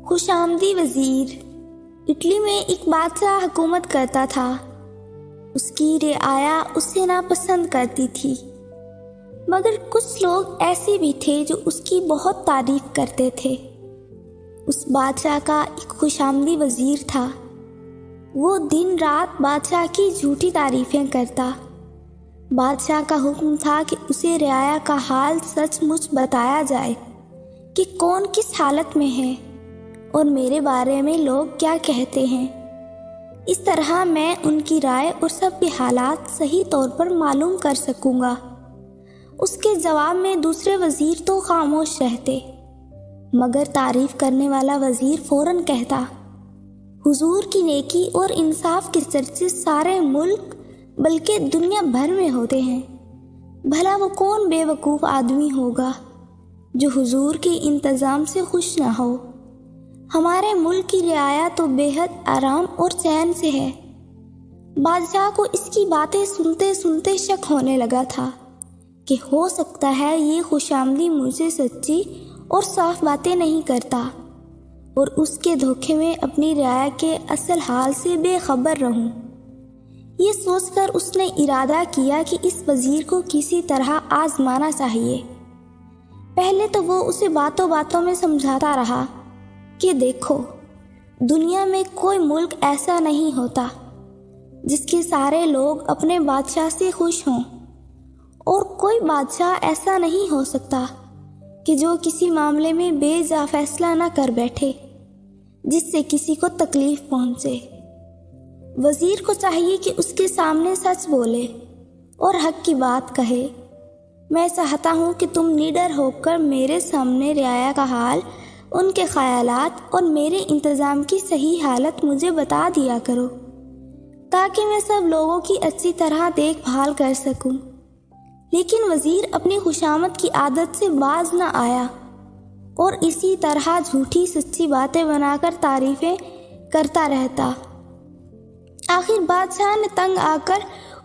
خوش آمدی وزیر۔ اٹلی میں ایک بادشاہ حکومت کرتا تھا۔ اس کی رعایا اسے ناپسند کرتی تھی، مگر کچھ لوگ ایسے بھی تھے جو اس کی بہت تعریف کرتے تھے۔ اس بادشاہ کا ایک خوش آمدی وزیر تھا۔ وہ دن رات بادشاہ کی جھوٹی تعریفیں کرتا۔ بادشاہ کا حکم تھا کہ اسے رعایا کا حال سچ مچ بتایا جائے کہ کون کس حالت میں ہے اور میرے بارے میں لوگ کیا کہتے ہیں۔ اس طرح میں ان کی رائے اور سب کے حالات صحیح طور پر معلوم کر سکوں گا۔ اس کے جواب میں دوسرے وزیر تو خاموش رہتے، مگر تعریف کرنے والا وزیر فوراً کہتا، حضور کی نیکی اور انصاف کے چرچے سارے ملک بلکہ دنیا بھر میں ہوتے ہیں۔ بھلا وہ کون بے وقوف آدمی ہوگا جو حضور کے انتظام سے خوش نہ ہو۔ ہمارے ملک کی رعایا تو بے حد آرام اور چین سے ہے۔ بادشاہ کو اس کی باتیں سنتے سنتے شک ہونے لگا تھا کہ ہو سکتا ہے یہ خوش آمدی مجھے سچی اور صاف باتیں نہیں کرتا اور اس کے دھوکے میں اپنی رعایا کے اصل حال سے بے خبر رہوں۔ یہ سوچ کر اس نے ارادہ کیا کہ اس وزیر کو کسی طرح آزمانا چاہیے۔ پہلے تو وہ اسے باتوں باتوں میں سمجھاتا رہا کہ دیکھو، دنیا میں کوئی ملک ایسا نہیں ہوتا جس کے سارے لوگ اپنے بادشاہ سے خوش ہوں، اور کوئی بادشاہ ایسا نہیں ہو سکتا کہ جو کسی معاملے میں بے جا فیصلہ نہ کر بیٹھے جس سے کسی کو تکلیف پہنچے۔ وزیر کو چاہیے کہ اس کے سامنے سچ بولے اور حق کی بات کہے۔ میں چاہتا ہوں کہ تم نڈر ہو کر میرے سامنے رعایا کا حال، ان کے خیالات اور میرے انتظام کی صحیح حالت مجھے بتا دیا کرو، تاکہ میں سب لوگوں کی اچھی طرح دیکھ بھال کر سکوں۔ لیکن وزیر اپنی خوشامد کی عادت سے باز نہ آیا اور اسی طرح جھوٹی سچی باتیں بنا کر تعریفیں کرتا رہتا۔ آخر بادشاہ نے تنگ آ کر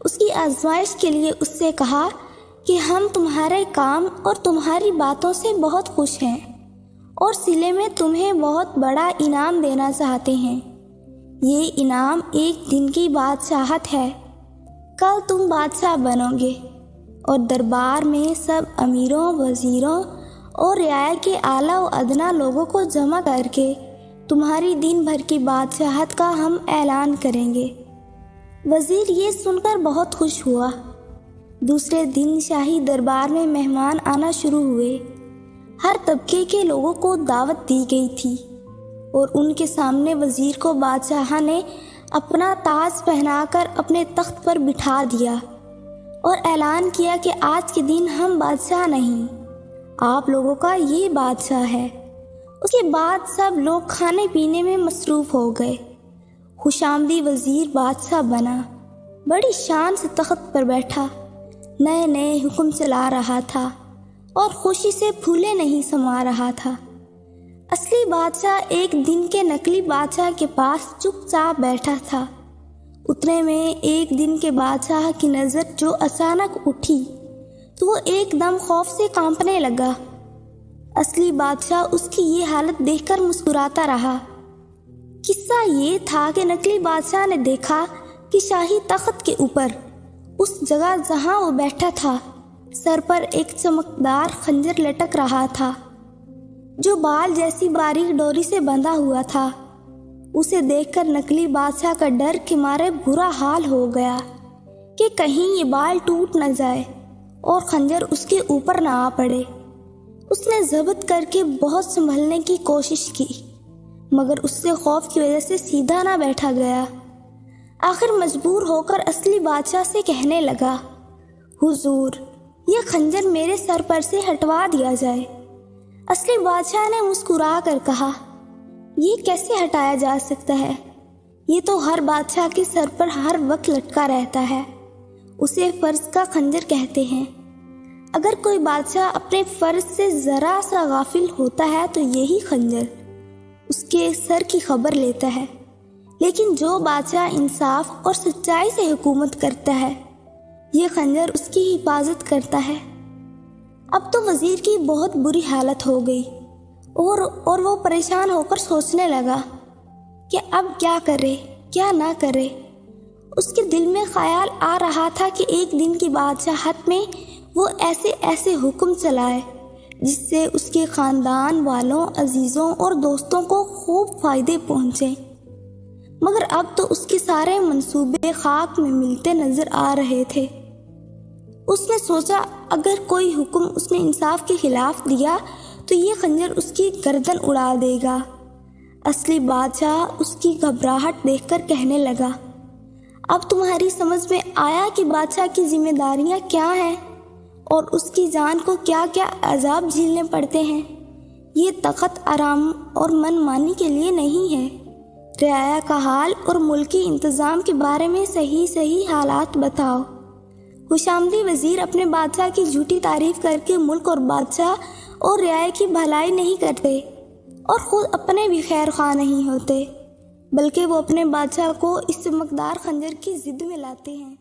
اس کی آزمائش کے لیے اس سے کہا کہ ہم تمہارے کام اور تمہاری باتوں سے بہت خوش ہیں اور صلے میں تمہیں بہت بڑا انعام دینا چاہتے ہیں۔ یہ انعام ایک دن کی بادشاہت ہے۔ کل تم بادشاہ بنو گے اور دربار میں سب امیروں، وزیروں اور رعایا کے اعلیٰ و ادنیٰ لوگوں کو جمع کر کے تمہاری دن بھر کی بادشاہت کا ہم اعلان کریں گے۔ وزیر یہ سن کر بہت خوش ہوا۔ دوسرے دن شاہی دربار میں مہمان آنا شروع ہوئے۔ ہر طبقے کے لوگوں کو دعوت دی گئی تھی اور ان کے سامنے وزیر کو بادشاہ نے اپنا تاج پہنا کر اپنے تخت پر بٹھا دیا اور اعلان کیا کہ آج کے دن ہم بادشاہ نہیں، آپ لوگوں کا یہ بادشاہ ہے۔ اس کے بعد سب لوگ کھانے پینے میں مصروف ہو گئے۔ خوش آمدی وزیر بادشاہ بنا، بڑی شان سے تخت پر بیٹھا، نئے نئے حکم چلا رہا تھا اور خوشی سے پھولے نہیں سما رہا تھا۔ اصلی بادشاہ ایک دن کے نقلی بادشاہ کے پاس چپ چاپ بیٹھا تھا۔ اتنے میں ایک دن کے بادشاہ کی نظر جو اچانک اٹھی تو وہ ایک دم خوف سے کانپنے لگا۔ اصلی بادشاہ اس کی یہ حالت دیکھ کر مسکراتا رہا۔ قصہ یہ تھا کہ نقلی بادشاہ نے دیکھا کہ شاہی تخت کے اوپر، اس جگہ جہاں وہ بیٹھا تھا، سر پر ایک چمکدار خنجر لٹک رہا تھا جو بال جیسی باریک ڈوری سے بندھا ہوا تھا۔ اسے دیکھ کر نقلی بادشاہ کا ڈر کے مارے برا حال ہو گیا کہ کہیں یہ بال ٹوٹ نہ جائے اور خنجر اس کے اوپر نہ آ پڑے۔ اس نے ضبط کر کے بہت سنبھلنے کی کوشش کی، مگر اس سے خوف کی وجہ سے سیدھا نہ بیٹھا گیا۔ آخر مجبور ہو کر اصلی بادشاہ سے کہنے لگا، حضور، یہ خنجر میرے سر پر سے ہٹوا دیا جائے۔ اصلی بادشاہ نے مسکرا کر کہا، یہ کیسے ہٹایا جا سکتا ہے؟ یہ تو ہر بادشاہ کے سر پر ہر وقت لٹکا رہتا ہے، اسے فرض کا خنجر کہتے ہیں۔ اگر کوئی بادشاہ اپنے فرض سے ذرا سا غافل ہوتا ہے تو یہی خنجر اس کے سر کی خبر لیتا ہے، لیکن جو بادشاہ انصاف اور سچائی سے حکومت کرتا ہے، یہ خنجر اس کی حفاظت کرتا ہے۔ اب تو وزیر کی بہت بری حالت ہو گئی اور وہ پریشان ہو کر سوچنے لگا کہ اب کیا کرے کیا نہ کرے۔ اس کے دل میں خیال آ رہا تھا کہ ایک دن کی بادشاہت میں وہ ایسے حکم چلائے جس سے اس کے خاندان والوں، عزیزوں اور دوستوں کو خوب فائدے پہنچے، مگر اب تو اس کے سارے منصوبے خاک میں ملتے نظر آ رہے تھے۔ اس نے سوچا اگر کوئی حکم اس نے انصاف کے خلاف دیا تو یہ خنجر اس کی گردن اڑا دے گا۔ اصلی بادشاہ اس کی گھبراہٹ دیکھ کر کہنے لگا، اب تمہاری سمجھ میں آیا کہ بادشاہ کی ذمہ داریاں کیا ہیں اور اس کی جان کو کیا کیا عذاب جھیلنے پڑتے ہیں۔ یہ تخت آرام اور من مانی کے لیے نہیں ہے۔ رعایا کا حال اور ملکی انتظام کے بارے میں صحیح حالات بتاؤ۔ خوشامدی وزیر اپنے بادشاہ کی جھوٹی تعریف کر کے ملک اور بادشاہ اور رعایا کی بھلائی نہیں کرتے اور خود اپنے بھی خیر خواہ نہیں ہوتے، بلکہ وہ اپنے بادشاہ کو اس چمکدار خنجر کی ضد میں لاتے ہیں۔